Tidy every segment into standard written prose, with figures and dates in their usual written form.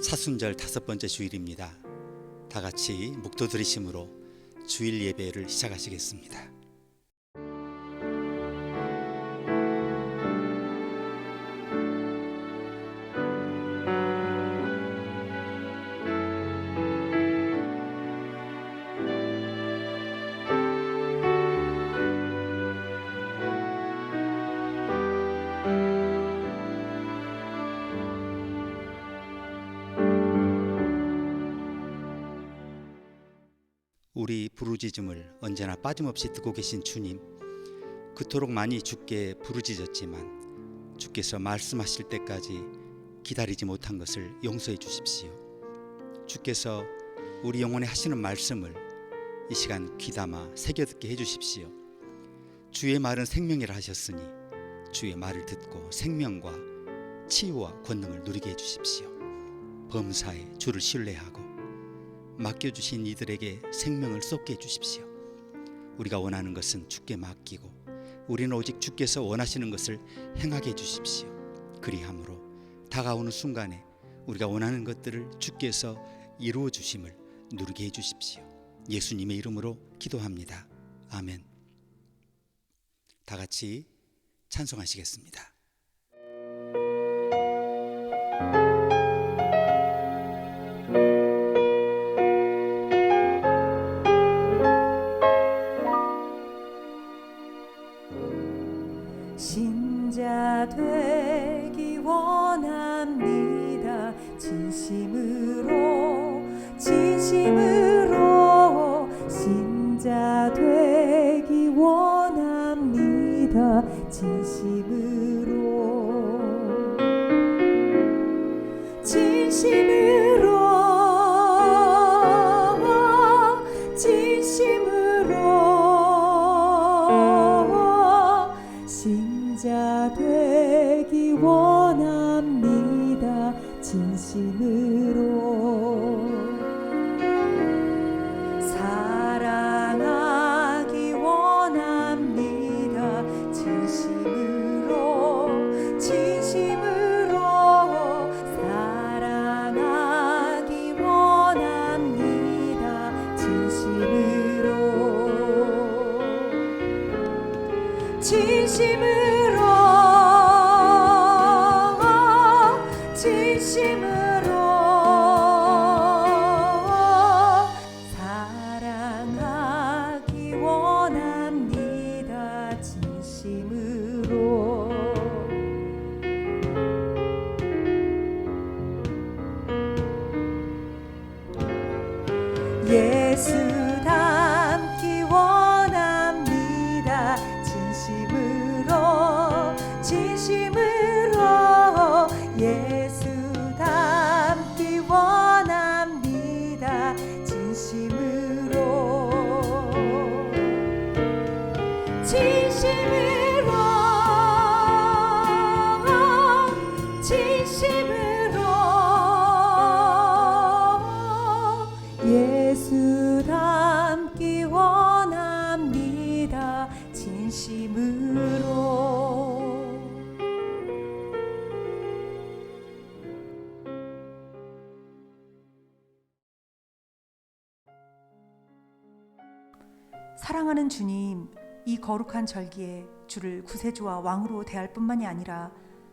사순절 5번째 주일입니다. 다 같이 묵도 들이심으로 주일 예배를 시작하시겠습니다. 우리 부르짖음을 언제나 빠짐없이 듣고 계신 주님, 그토록 많이 주께 부르짖었지만 주께서 말씀하실 때까지 기다리지 못한 것을 용서해 주십시오. 주께서 우리 영혼에 하시는 말씀을 이 시간 귀담아 새겨듣게 해주십시오. 주의 말은 생명이라 하셨으니 주의 말을 듣고 생명과 치유와 권능을 누리게 해주십시오. 범사에 주를 신뢰하고 맡겨주신 이들에게 생명을 쏟게 해주십시오. 우리가 원하는 것은 주께 맡기고 우리는 오직 주께서 원하시는 것을 행하게 해주십시오. 그리함으로 다가오는 순간에 우리가 원하는 것들을 주께서 이루어 주심을 누리게 해주십시오. 예수님의 이름으로 기도합니다. 아멘. 다 같이 찬송하시겠습니다. 신자 되기 원합니다. 진심으로 신자 되기 원합니다. 신자 되기 원합니다. 진심으로 사랑하기 원합니다. 진심으로 사랑하기 원합니다. 진심으로 사랑하기 원합니다. 진심으로 예수 닮기 원합니다. 진심으로 예수 닮기 원합니다. 진심으로 예수 닮기 원합니다. 진심으로 사랑하는 주님, 이 거룩한 절기에 주를 구세주와 왕으로 대할 뿐만이 아니라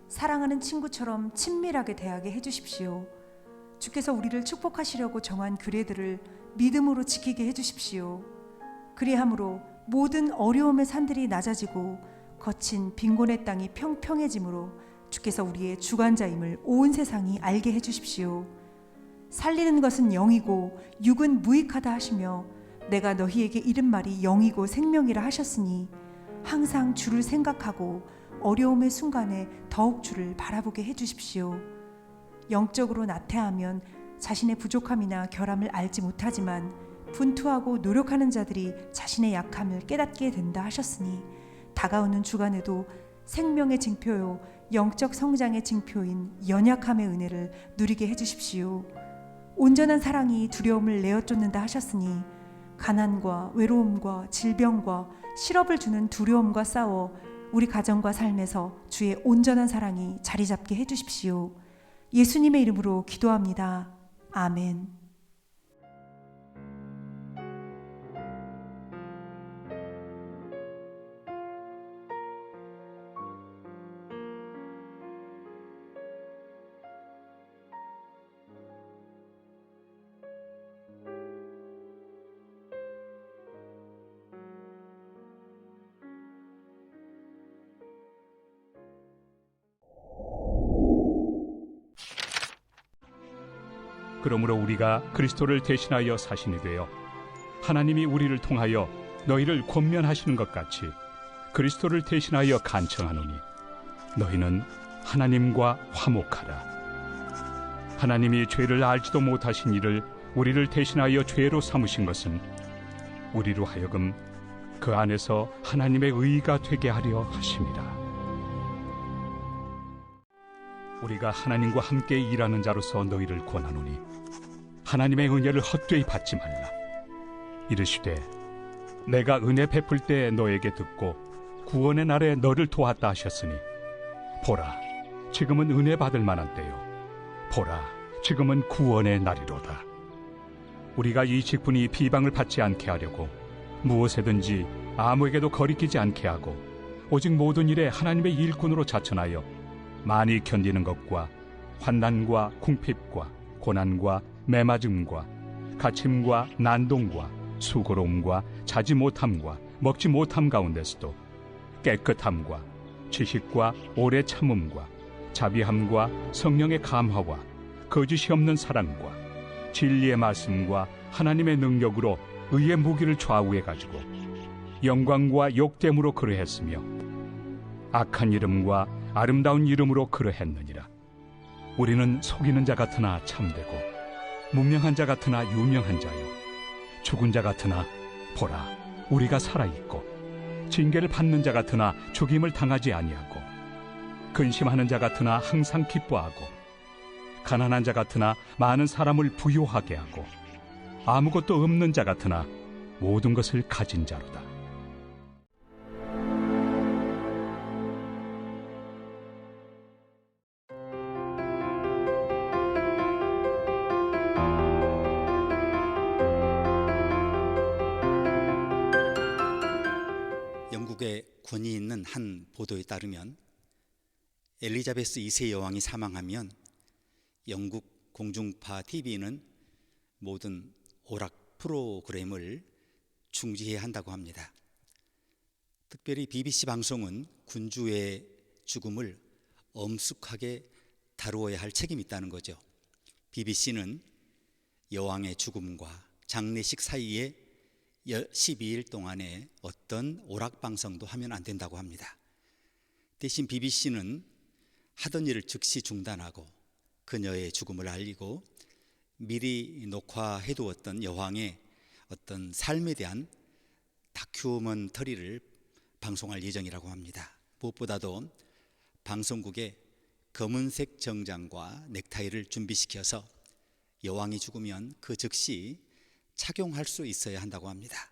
사랑하는 친구처럼 친밀하게 대하게 해주십시오. 주께서 우리를 축복하시려고 정한 규례들을 믿음으로 지키게 해주십시오. 그리함으로 모든 어려움의 산들이 낮아지고 거친 빈곤의 땅이 평평해지므로 주께서 우리의 주관자임을 온 세상이 알게 해주십시오. 살리는 것은 영이고 육은 무익하다 하시며 내가 너희에게 이른 말이 영이고 생명이라 하셨으니 항상 주를 생각하고 어려움의 순간에 더욱 주를 바라보게 해주십시오. 영적으로 나태하면 자신의 부족함이나 결함을 알지 못하지만 분투하고 노력하는 자들이 자신의 약함을 깨닫게 된다 하셨으니 다가오는 주간에도 생명의 징표요 영적 성장의 징표인 연약함의 은혜를 누리게 해주십시오. 온전한 사랑이 두려움을 내어쫓는다 하셨으니 가난과 외로움과 질병과 실업을 주는 두려움과 싸워 우리 가정과 삶에서 주의 온전한 사랑이 자리 잡게 해주십시오. 예수님의 이름으로 기도합니다. 아멘. 그러므로 우리가 그리스도를 대신하여 사신이 되어 하나님이 우리를 통하여 너희를 권면하시는 것 같이 그리스도를 대신하여 간청하노니 너희는 하나님과 화목하라. 하나님이 죄를 알지도 못하신 이를 우리를 대신하여 죄로 삼으신 것은 우리로 하여금 그 안에서 하나님의 의가 되게 하려 하심이라. 우리가 하나님과 함께 일하는 자로서 너희를 권하노니 하나님의 은혜를 헛되이 받지 말라. 이르시되 내가 은혜 베풀 때 너에게 듣고 구원의 날에 너를 도왔다 하셨으니 보라 지금은 은혜 받을 만한 때요 보라 지금은 구원의 날이로다. 우리가 이 직분이 비방을 받지 않게 하려고 무엇에든지 아무에게도 거리끼지 않게 하고 오직 모든 일에 하나님의 일꾼으로 자천하여 많이 견디는 것과 환난과 궁핍과 고난과 매맞음과 갇힘과 난동과 수고로움과 자지 못함과 먹지 못함 가운데서도 깨끗함과 지식과 오래 참음과 자비함과 성령의 감화와 거짓이 없는 사랑과 진리의 말씀과 하나님의 능력으로 의의 무기를 좌우해 가지고 영광과 욕됨으로 그러했으며 악한 이름과 아름다운 이름으로 그러했느니라. 우리는 속이는 자 같으나 참되고 무명한 자 같으나 유명한 자요 죽은 자 같으나 보라 우리가 살아있고 징계를 받는 자 같으나 죽임을 당하지 아니하고 근심하는 자 같으나 항상 기뻐하고 가난한 자 같으나 많은 사람을 부유하게 하고 아무것도 없는 자 같으나 모든 것을 가진 자로다. 영국의 권위 있는 한 보도에 따르면 엘리자베스 2세 여왕이 사망하면 영국 공중파 TV는 모든 오락 프로그램을 중지해야 한다고 합니다. 특별히 BBC 방송은 군주의 죽음을 엄숙하게 다루어야 할 책임이 있다는 거죠. BBC는 여왕의 죽음과 장례식 사이에 12일 동안에 어떤 오락방송도 하면 안 된다고 합니다. 대신 BBC는 하던 일을 즉시 중단하고 그녀의 죽음을 알리고 미리 녹화해두었던 여왕의 어떤 삶에 대한 다큐멘터리를 방송할 예정이라고 합니다. 무엇보다도 방송국에 검은색 정장과 넥타이를 준비시켜서 여왕이 죽으면 그 즉시 착용할 수 있어야 한다고 합니다.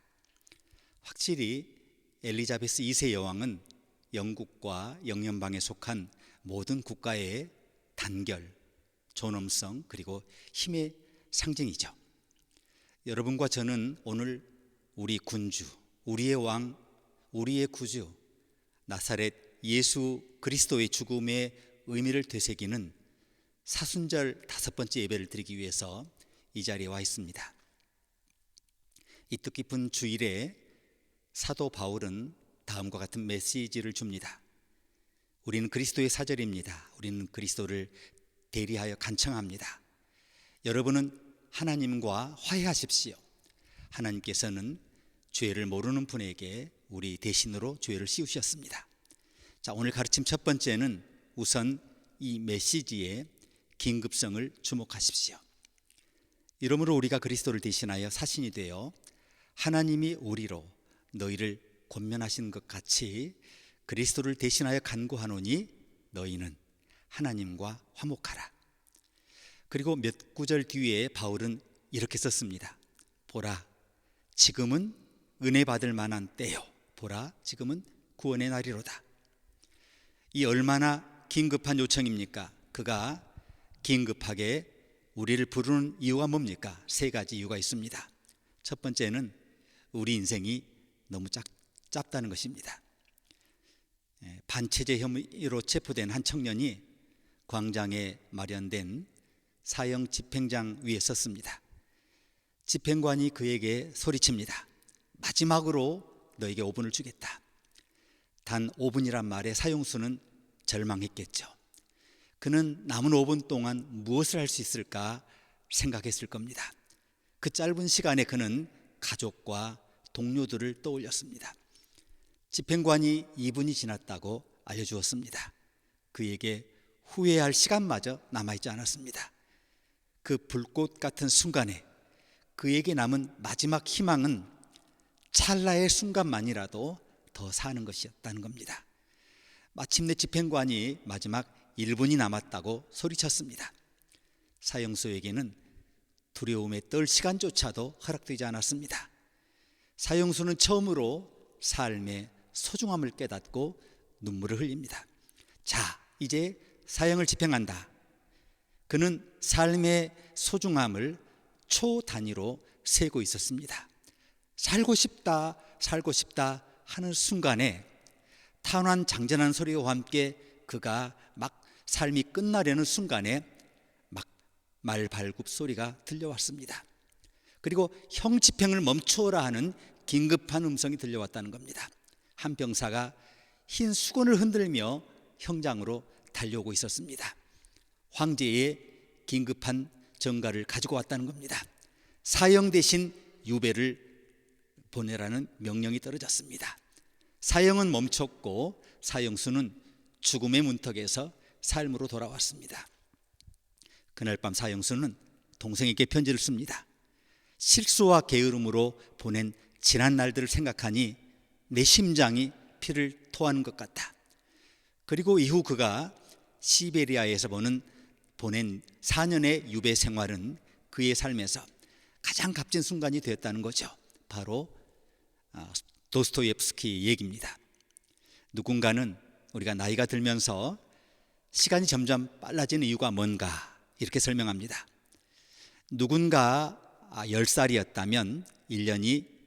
확실히 엘리자베스 2세 여왕은 영국과 영연방에 속한 모든 국가의 단결, 존엄성 그리고 힘의 상징이죠. 여러분과 저는 오늘 우리 군주, 우리의 왕, 우리의 구주 나사렛 예수 그리스도의 죽음의 의미를 되새기는 사순절 5번째 예배를 드리기 위해서 이 자리에 와 있습니다. 이 뜻깊은 주일에 사도 바울은 다음과 같은 메시지를 줍니다. 우리는 그리스도의 사절입니다. 우리는 그리스도를 대리하여 간청합니다. 여러분은 하나님과 화해하십시오. 하나님께서는 죄를 모르는 분에게 우리 대신으로 죄를 씌우셨습니다. 자, 오늘 가르침 첫 번째는 우선 이 메시지의 긴급성을 주목하십시오. 이러므로 우리가 그리스도를 대신하여 사신이 되어 하나님이 우리로 너희를 권면하시는 것 같이 그리스도를 대신하여 간구하노니 너희는 하나님과 화목하라. 그리고 몇 구절 뒤에 바울은 이렇게 썼습니다. 보라, 지금은 은혜 받을 만한 때요. 보라, 지금은 구원의 날이로다. 이 얼마나 긴급한 요청입니까? 그가 긴급하게 우리를 부르는 이유가 뭡니까? 세 가지 이유가 있습니다. 첫 번째는 우리 인생이 너무 짧다는 것입니다. 반체제 혐의로 체포된 한 청년이 광장에 마련된 사형 집행장 위에 섰습니다. 집행관이 그에게 소리칩니다. 마지막으로 너에게 5분을 주겠다. 단 5분이란 말에 사형수는 절망했겠죠. 그는 남은 5분 동안 무엇을 할 수 있을까 생각했을 겁니다. 그 짧은 시간에 그는 가족과 동료들을 떠올렸습니다. 집행관이 2분이 지났다고 알려주었습니다. 그에게 후회할 시간마저 남아있지 않았습니다. 그 불꽃 같은 순간에 그에게 남은 마지막 희망은 찰나의 순간만이라도 더 사는 것이었다는 겁니다. 마침내 집행관이 마지막 1분이 남았다고 소리쳤습니다. 사형수에게는 두려움에 떨 시간조차도 허락되지 않았습니다. 사형수는 처음으로 삶의 소중함을 깨닫고 눈물을 흘립니다. 자, 이제 사형을 집행한다. 그는 삶의 소중함을 초 단위로 세고 있었습니다. 살고 싶다, 살고 싶다 하는 순간에 탄환 장전한 소리와 함께 그가 막 삶이 끝나려는 순간에 막 말발굽 소리가 들려왔습니다. 그리고 형 집행을 멈추어라 하는 긴급한 음성이 들려왔다는 겁니다. 한 병사가 흰 수건을 흔들며 형장으로 달려오고 있었습니다. 황제의 긴급한 전가를 가지고 왔다는 겁니다. 사형 대신 유배를 보내라는 명령이 떨어졌습니다. 사형은 멈췄고 사형수는 죽음의 문턱에서 삶으로 돌아왔습니다. 그날 밤 사형수는 동생에게 편지를 씁니다. 실수와 게으름으로 보낸 지난 날들을 생각하니 내 심장이 피를 토하는 것 같다. 그리고 이후 그가 시베리아에서 보낸 4년의 유배 생활은 그의 삶에서 가장 값진 순간이 되었다는 거죠. 바로 도스토옙스키 얘기입니다. 누군가는 우리가 나이가 들면서 시간이 점점 빨라지는 이유가 뭔가 이렇게 설명합니다. 누군가 10살이었다면 1년이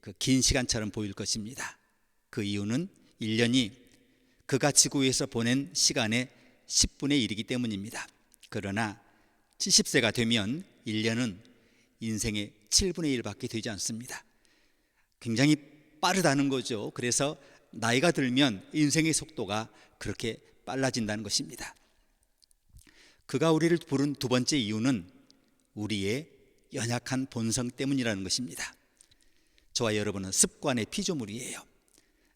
그 긴 시간처럼 보일 것입니다. 그 이유는 1년이 그가 지구에서 보낸 시간의 10분의 1이기 때문입니다. 그러나 70세가 되면 1년은 인생의 7분의 1밖에 되지 않습니다. 굉장히 빠르다는 거죠. 그래서 나이가 들면 인생의 속도가 그렇게 빨라진다는 것입니다. 그가 우리를 부른 두 번째 이유는 우리의 연약한 본성 때문이라는 것입니다. 저와 여러분은 습관의 피조물이에요.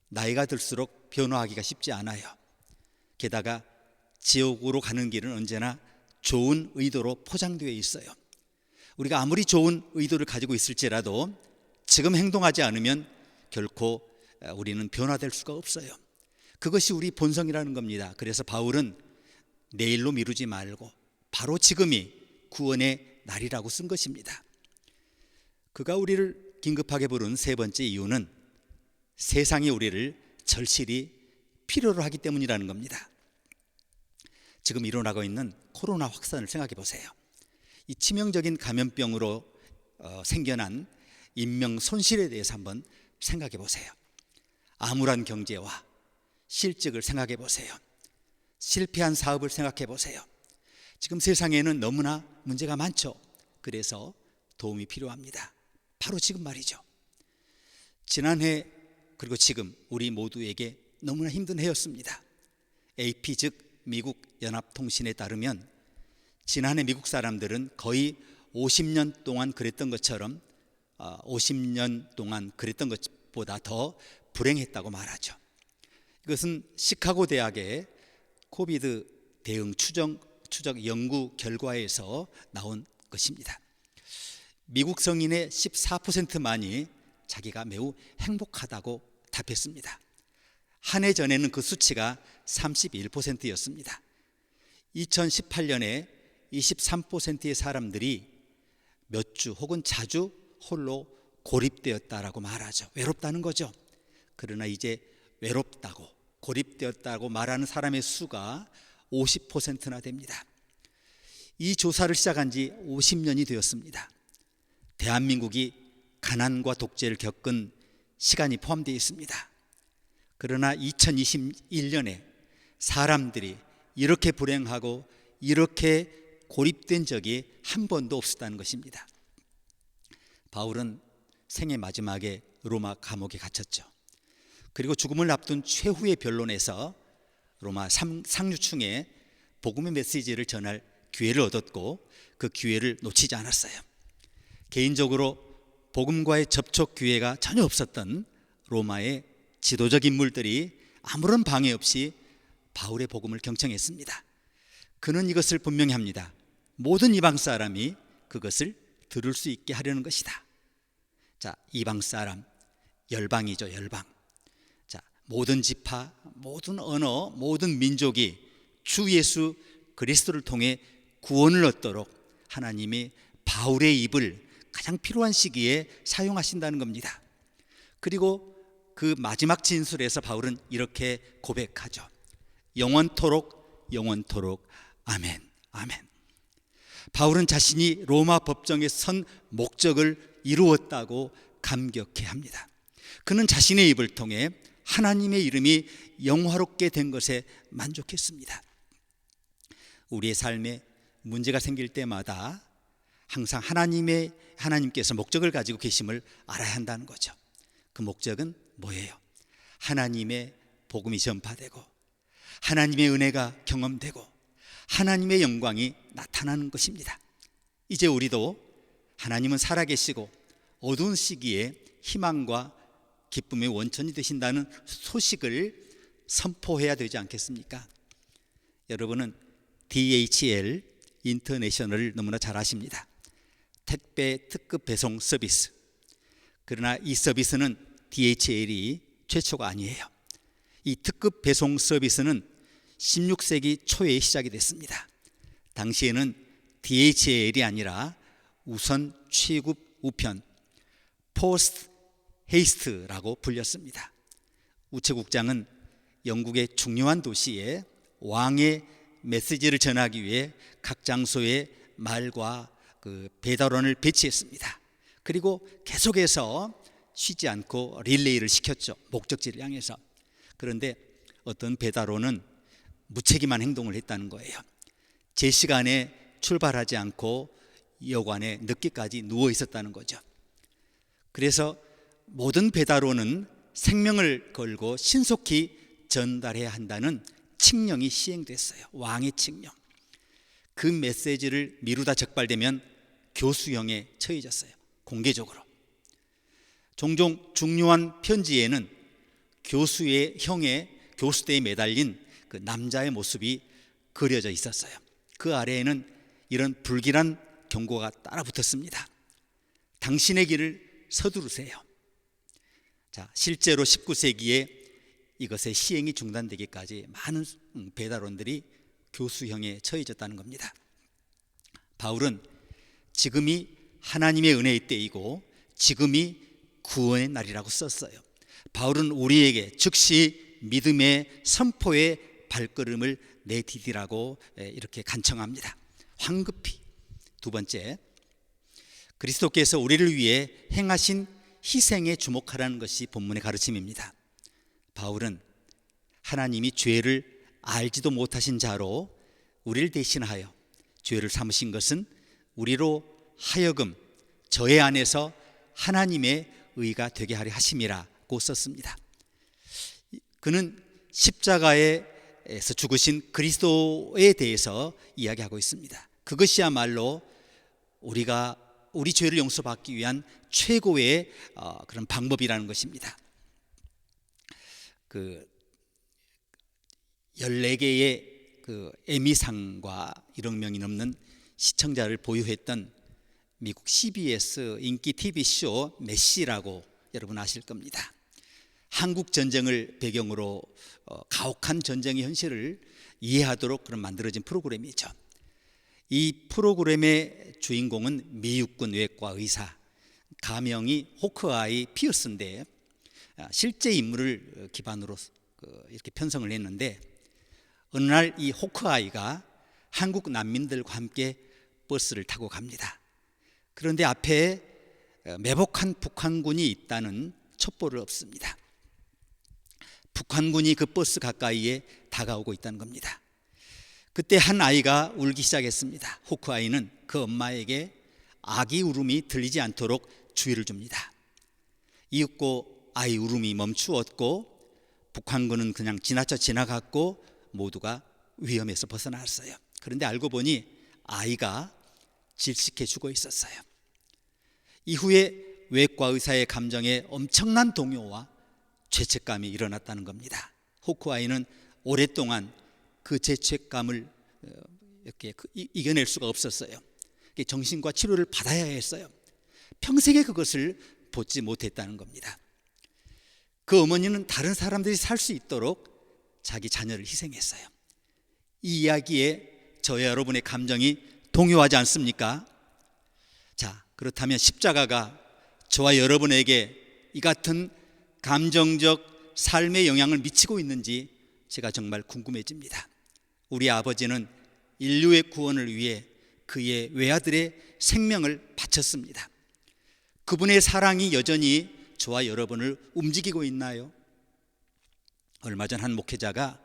나이가 들수록 변화하기가 쉽지 않아요. 게다가 지옥으로 가는 길은 언제나 좋은 의도로 포장되어 있어요. 우리가 아무리 좋은 의도를 가지고 있을지라도 지금 행동하지 않으면 결코 우리는 변화될 수가 없어요. 그것이 우리 본성이라는 겁니다. 그래서 바울은 내일로 미루지 말고 바로 지금이 구원의 날이라고 쓴 것입니다. 그가 우리를 긴급하게 부른 세 번째 이유는 세상이 우리를 절실히 필요로 하기 때문이라는 겁니다. 지금 일어나고 있는 코로나 확산을 생각해 보세요. 이 치명적인 감염병으로 생겨난 인명 손실에 대해서 한번 생각해 보세요. 암울한 경제와 실직을 생각해 보세요. 실패한 사업을 생각해 보세요. 지금 세상에는 너무나 문제가 많죠. 그래서 도움이 필요합니다. 바로 지금 말이죠. 지난해 그리고 지금 우리 모두에게 너무나 힘든 해였습니다. AP 즉 미국 연합통신에 따르면 지난해 미국 사람들은 거의 50년 동안 그랬던 것처럼 50년 동안 그랬던 것보다 더 불행했다고 말하죠. 이것은 시카고 대학의 코비드 대응 추적 연구 결과에서 나온 것입니다. 미국 성인의 14%만이 자기가 매우 행복하다고 답했습니다. 한 해 전에는 그 수치가 31%였습니다. 2018년에 23%의 사람들이 몇 주 혹은 자주 홀로 고립되었다라고 말하죠. 외롭다는 거죠. 그러나 이제 외롭다고 고립되었다고 말하는 사람의 수가 50%나 됩니다. 이 조사를 시작한 지 50년이 되었습니다. 대한민국이 가난과 독재를 겪은 시간이 포함되어 있습니다. 그러나 2021년에 사람들이 이렇게 불행하고 이렇게 고립된 적이 한 번도 없었다는 것입니다. 바울은 생애 마지막에 로마 감옥에 갇혔죠. 그리고 죽음을 앞둔 최후의 변론에서 로마 상류층에 복음의 메시지를 전할 기회를 얻었고 그 기회를 놓치지 않았어요. 개인적으로 복음과의 접촉 기회가 전혀 없었던 로마의 지도적 인물들이 아무런 방해 없이 바울의 복음을 경청했습니다. 그는 이것을 분명히 합니다. 모든 이방 사람이 그것을 들을 수 있게 하려는 것이다. 자, 이방 사람, 열방이죠, 열방. 자, 모든 지파, 모든 언어, 모든 민족이 주 예수 그리스도를 통해 구원을 얻도록 하나님이 바울의 입을 가장 필요한 시기에 사용하신다는 겁니다. 그리고 그 마지막 진술에서 바울은 이렇게 고백하죠. 영원토록 영원토록 아멘 아멘. 바울은 자신이 로마 법정에 선 목적을 이루었다고 감격해 합니다. 그는 자신의 입을 통해 하나님의 이름이 영화롭게 된 것에 만족했습니다. 우리의 삶에 문제가 생길 때마다 항상 하나님께서 목적을 가지고 계심을 알아야 한다는 거죠. 그 목적은 뭐예요? 하나님의 복음이 전파되고 하나님의 은혜가 경험되고 하나님의 영광이 나타나는 것입니다. 이제 우리도 하나님은 살아계시고 어두운 시기에 희망과 기쁨의 원천이 되신다는 소식을 선포해야 되지 않겠습니까? 여러분은 DHL 인터내셔널을 너무나 잘 아십니다. 택배 특급 배송 서비스. 그러나 이 서비스는 DHL이 최초가 아니에요. 이 특급 배송 서비스는 16세기 초에 시작이 됐습니다. 당시에는 DHL이 아니라 우선 취급 우편 포스트 헤이스트라고 불렸습니다. 우체국장은 영국의 중요한 도시에 왕의 메시지를 전하기 위해 각 장소에 말과 그 배달원을 배치했습니다. 그리고 계속해서 쉬지 않고 릴레이를 시켰죠. 목적지를 향해서. 그런데 어떤 배달원은 무책임한 행동을 했다는 거예요. 제 시간에 출발하지 않고 여관에 늦게까지 누워 있었다는 거죠. 그래서 모든 배달원은 생명을 걸고 신속히 전달해야 한다는 칙령이 시행됐어요. 왕의 칙령. 그 메시지를 미루다 적발되면 교수형에 처해졌어요. 공개적으로. 종종 중요한 편지에는 교수의 형에 교수대에 매달린 그 남자의 모습이 그려져 있었어요. 그 아래에는 이런 불길한 경고가 따라 붙었습니다. 당신의 길을 서두르세요. 자, 실제로 19세기에 이것의 시행이 중단되기까지 많은 배달원들이 교수형에 처해졌다는 겁니다. 바울은 지금이 하나님의 은혜의 때이고 지금이 구원의 날이라고 썼어요. 바울은 우리에게 즉시 믿음의 선포의 발걸음을 내디디라고 이렇게 간청합니다. 황급히. 두 번째, 그리스도께서 우리를 위해 행하신 희생에 주목하라는 것이 본문의 가르침입니다. 바울은 하나님이 죄를 알지도 못하신 자로 우리를 대신하여 죄를 삼으신 것은 우리로 하여금 저의 안에서 하나님의 의가 되게 하려 하심이라고 썼습니다. 그는 십자가에서 죽으신 그리스도에 대해서 이야기하고 있습니다. 그것이야말로 우리 죄를 용서받기 위한 최고의 그런 방법이라는 것입니다. 그 14개의 그 에미상과 1억 명이 넘는 시청자를 보유했던 미국 CBS 인기 TV쇼 메시라고 여러분 아실 겁니다. 한국 전쟁을 배경으로 가혹한 전쟁의 현실을 이해하도록 그런 만들어진 프로그램이죠. 이 프로그램의 주인공은 미육군 외과 의사, 가명이 호크아이 피어스인데 실제 인물을 기반으로 이렇게 편성을 했는데 어느 날 이 호크아이가 한국 난민들과 함께 버스를 타고 갑니다. 그런데 앞에 매복한 북한군이 있다는 첩보를 얻습니다. 북한군이 그 버스 가까이에 다가오고 있다는 겁니다. 그때 한 아이가 울기 시작했습니다. 호크 아이는 그 엄마에게 아기 울음이 들리지 않도록 주의를 줍니다. 이윽고 아이 울음이 멈추었고 북한군은 그냥 지나쳐 지나갔고 모두가 위험에서 벗어났어요. 그런데 알고 보니 아이가 질식해 죽어 있었어요. 이후에 외과 의사의 감정에 엄청난 동요와 죄책감이 일어났다는 겁니다. 호크 아이는 오랫동안 그 죄책감을 이렇게 이겨낼 수가 없었어요. 정신과 치료를 받아야 했어요. 평생에 그것을 보지 못했다는 겁니다. 그 어머니는 다른 사람들이 살 수 있도록 자기 자녀를 희생했어요. 이 이야기에 저와 여러분의 감정이 동요하지 않습니까? 자, 그렇다면 십자가가 저와 여러분에게 이 같은 감정적 삶의 영향을 미치고 있는지 제가 정말 궁금해집니다. 우리 아버지는 인류의 구원을 위해 그의 외아들의 생명을 바쳤습니다. 그분의 사랑이 여전히 저와 여러분을 움직이고 있나요? 얼마 전 한 목회자가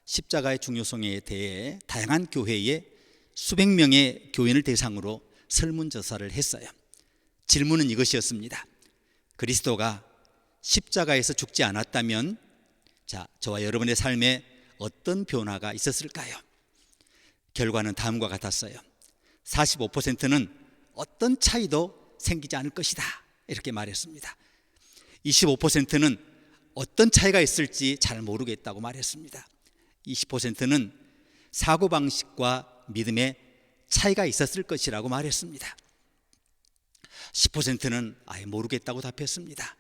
십자가의 중요성에 대해 다양한 교회에 수백 명의 교인을 대상으로 설문조사를 했어요. 질문은 이것이었습니다. 그리스도가 십자가에서 죽지 않았다면 저와 여러분의 삶에 어떤 변화가 있었을까요? 결과는 다음과 같았어요. 45%는 어떤 차이도 생기지 않을 것이다 이렇게 말했습니다. 25%는 어떤 차이가 있을지 잘 모르겠다고 말했습니다. 20%는 사고방식과 믿음에 차이가 있었을 것이라고 말했습니다. 10%는 아예 모르겠다고 답했습니다.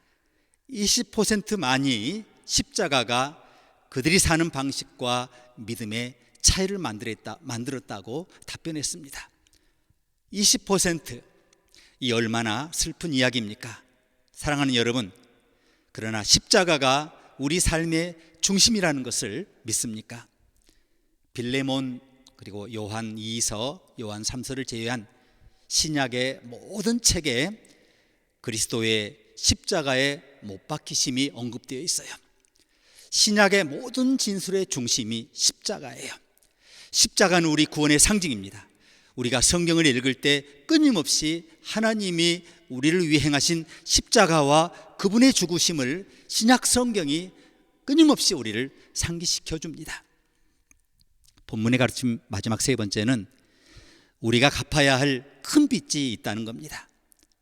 20%만이 십자가가 그들이 사는 방식과 믿음의 차이를 만들었다고 답변했습니다. 20%, 이 얼마나 슬픈 이야기입니까? 사랑하는 여러분, 그러나 십자가가 우리 삶의 중심이라는 것을 믿습니까? 빌레몬 그리고 요한 2서, 요한 3서를 제외한 신약의 모든 책에 그리스도의 십자가의 못 박히심이 언급되어 있어요. 신약의 모든 진술의 중심이 십자가예요. 십자가는 우리 구원의 상징입니다. 우리가 성경을 읽을 때 끊임없이 하나님이 우리를 위해 행하신 십자가와 그분의 죽으심을 신약 성경이 끊임없이 우리를 상기시켜 줍니다. 본문의 가르침 마지막 세 번째는 우리가 갚아야 할 큰 빚이 있다는 겁니다.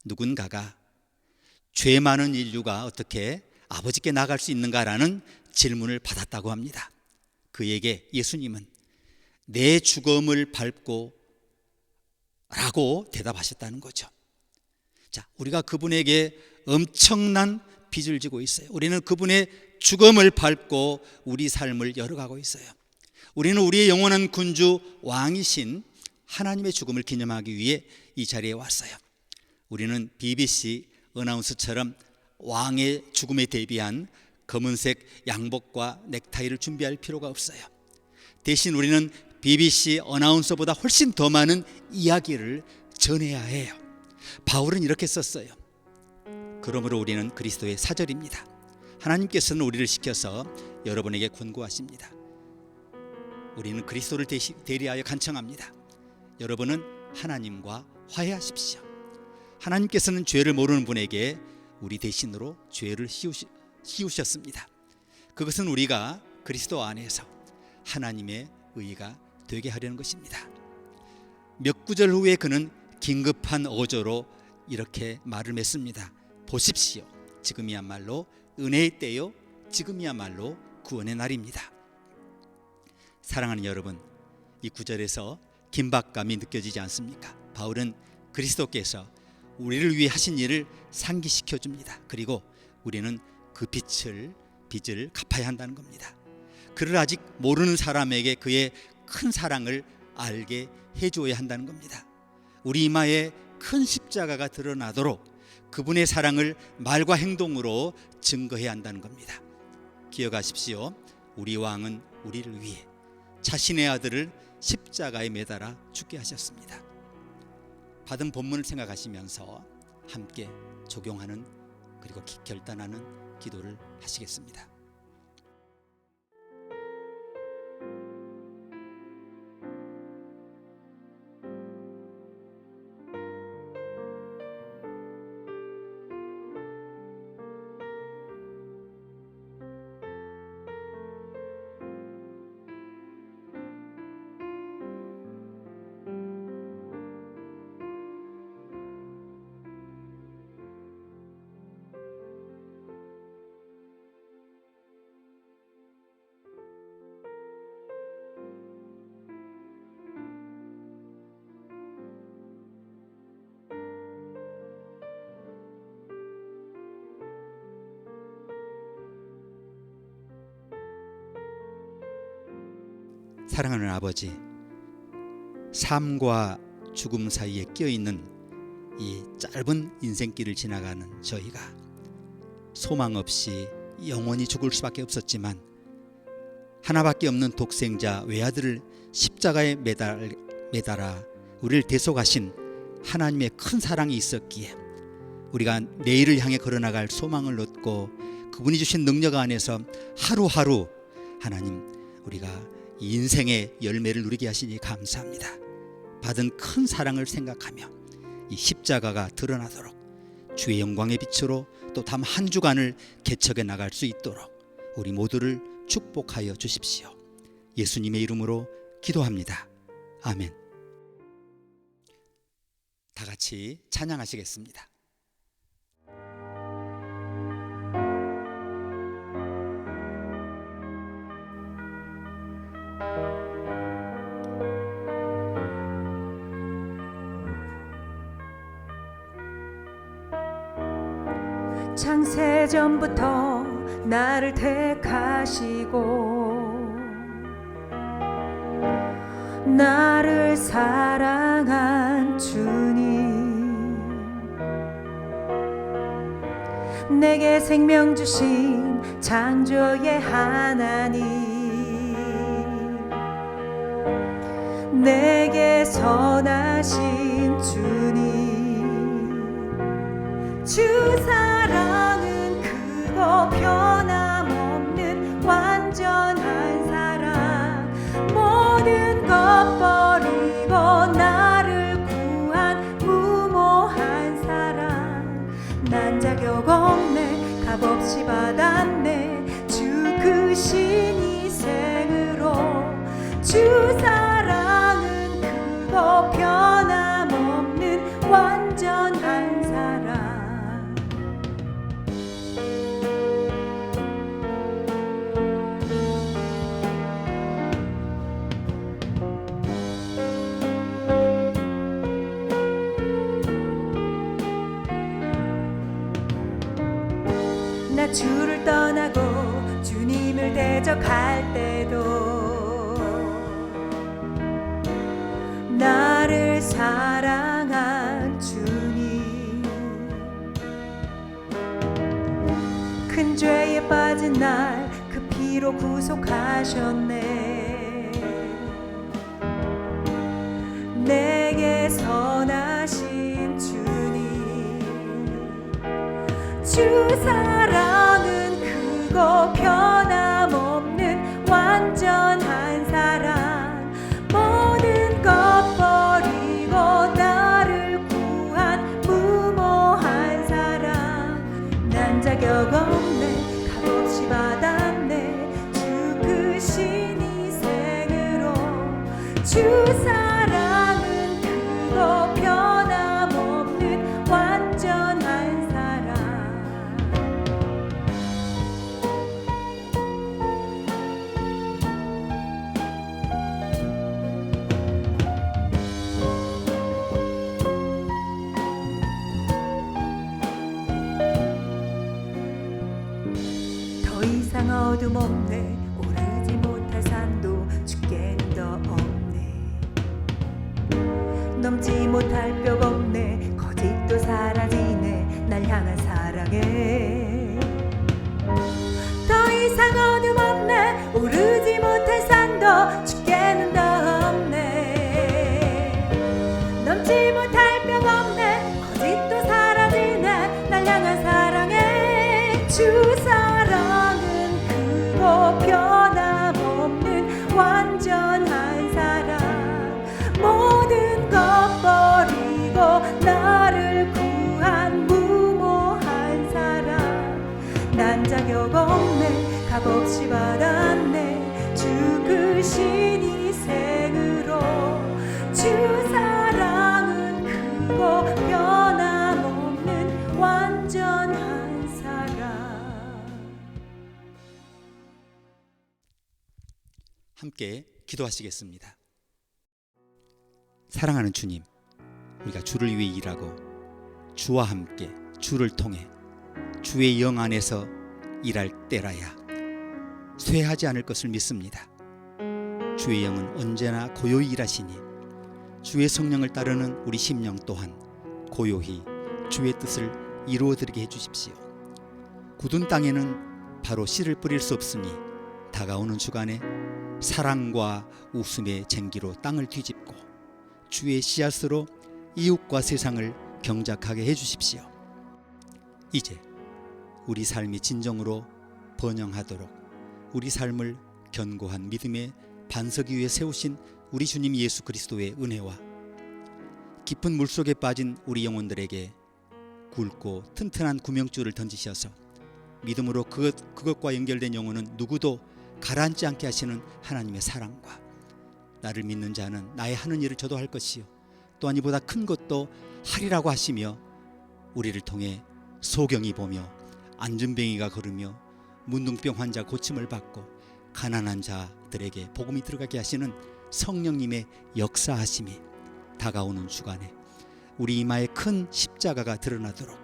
누군가가 죄 많은 인류가 어떻게 아버지께 나갈 수 있는가라는 질문을 받았다고 합니다. 그에게 예수님은 내 죽음을 밟고 라고 대답하셨다는 거죠. 자, 우리가 그분에게 엄청난 빚을 지고 있어요. 우리는 그분의 죽음을 밟고 우리 삶을 열어가고 있어요. 우리는 우리의 영원한 군주 왕이신 하나님의 죽음을 기념하기 위해 이 자리에 왔어요. 우리는 BBC 어나운서처럼 왕의 죽음에 대비한 검은색 양복과 넥타이를 준비할 필요가 없어요. 대신 우리는 BBC 어나운서보다 훨씬 더 많은 이야기를 전해야 해요. 바울은 이렇게 썼어요. 그러므로 우리는 그리스도의 사절입니다. 하나님께서는 우리를 시켜서 여러분에게 권고하십니다. 우리는 그리스도를 대리하여 간청합니다. 여러분은 하나님과 화해하십시오. 하나님께서는 죄를 모르는 분에게 우리 대신으로 죄를 씌우셨습니다. 그것은 우리가 그리스도 안에서 하나님의 의가 되게 하려는 것입니다. 몇 구절 후에 그는 긴급한 어조로 이렇게 말을 맺습니다. 보십시오. 지금이야말로 은혜의 때요, 지금이야말로 구원의 날입니다. 사랑하는 여러분, 이 구절에서 긴박감이 느껴지지 않습니까? 바울은 그리스도께서 우리를 위해 하신 일을 상기시켜 줍니다. 그리고 우리는 그 빚을 갚아야 한다는 겁니다. 그를 아직 모르는 사람에게 그의 큰 사랑을 알게 해줘야 한다는 겁니다. 우리 이마에 큰 십자가가 드러나도록 그분의 사랑을 말과 행동으로 증거해야 한다는 겁니다. 기억하십시오. 우리 왕은 우리를 위해 자신의 아들을 십자가에 매달아 죽게 하셨습니다. 받은 본문을 생각하시면서 함께 적용하는 그리고 결단하는 기도를 하시겠습니다. 사랑하는 아버지, 삶과 죽음 사이에 끼어있는 이 짧은 인생길을 지나가는 저희가 소망 없이 영원히 죽을 수밖에 없었지만 하나밖에 없는 독생자 외아들을 십자가에 매달아 우리를 대속하신 하나님의 큰 사랑이 있었기에 우리가 내일을 향해 걸어나갈 소망을 얻고 그분이 주신 능력 안에서 하루하루 하나님 우리가 인생의 열매를 누리게 하시니 감사합니다. 받은 큰 사랑을 생각하며 이 십자가가 드러나도록 주의 영광의 빛으로 또 다음 한 주간을 개척해 나갈 수 있도록 우리 모두를 축복하여 주십시오. 예수님의 이름으로 기도합니다. 아멘. 다 같이 찬양하시겠습니다. 창세전부터 나를 택하시고 나를 사랑한 주님, 내게 생명 주신 창조의 하나님, 내게 선하신 주님, 주 사랑은 크고 변함없는 완전한 사랑, 모든 것 버리고 나를 구한 무모한 사랑, 난 자격 없네 값없이 받았네 주 크신 희생으로, 주 사랑은 크고 변함없는 완전한 사랑. 나 주를 떠나고 주님을 대적할 때도 나를 사랑한 주님, 큰 죄에 빠진 날 그 피로 구속하셨네, 내게 선하신 주님, 주 사랑은 크고 변함없는 완전한 사랑, 모든 것 버리고 나를 구한 무모한 사랑, 난 자격 없네 값없이 받았네 주 크신 희생으로, 주 사랑은 크고 변함없는 완전한 사랑. 더 이상 어둠 없네, 오르지 못할 산도 죽게는 더 없네, 넘지 못할 벽 없네, 거짓도 사라지네 날 향한 사랑에. 더 이상 어둠 없네, 오르지 못할 산도 죽게는 더 없네, 넘지 못할 벽 주 사랑은 크고 변함없는 완전한 사랑. 모든 것 버리고 나를 구한 무모한 사랑. 난 자격 없네, 값없이 받았네, 주 크신 희생으로. 주 사랑은 크고 변함없는 완전한 사랑. 함께 기도하시겠습니다. 사랑하는 주님, 우리가 주를 위해 일하고 주와 함께 주를 통해 주의 영 안에서 일할 때라야 쇠하지 않을 것을 믿습니다. 주의 영은 언제나 고요히 일하시니 주의 성령을 따르는 우리 심령 또한 고요히 주의 뜻을 이루어드리게 해주십시오. 굳은 땅에는 바로 씨를 뿌릴 수 없으니 다가오는 주간에 사랑과 웃음의 쟁기로 땅을 뒤집고 주의 씨앗으로 이웃과 세상을 경작하게 해주십시오. 이제 우리 삶이 진정으로 번영하도록 우리 삶을 견고한 믿음의 반석 위에 세우신 우리 주님 예수 그리스도의 은혜와 깊은 물속에 빠진 우리 영혼들에게 굵고 튼튼한 구명줄을 던지셔서 믿음으로 그것과 연결된 영혼은 누구도 가라앉지 않게 하시는 하나님의 사랑과 나를 믿는 자는 나의 하는 일을 저도 할 것이요 또한 이보다 큰 것도 하리라고 하시며 우리를 통해 소경이 보며 안전뱅이가 걸으며 문둥병 환자 고침을 받고 가난한 자들에게 복음이 들어가게 하시는 성령님의 역사하심이 다가오는 주간에 우리 이마에 큰 십자가가 드러나도록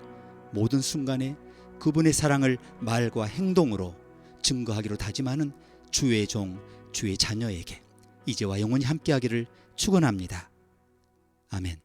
모든 순간에 그분의 사랑을 말과 행동으로 증거하기로 다짐하는 주의 종, 주의 자녀에게 이제와 영원히 함께하기를 축원합니다. 아멘.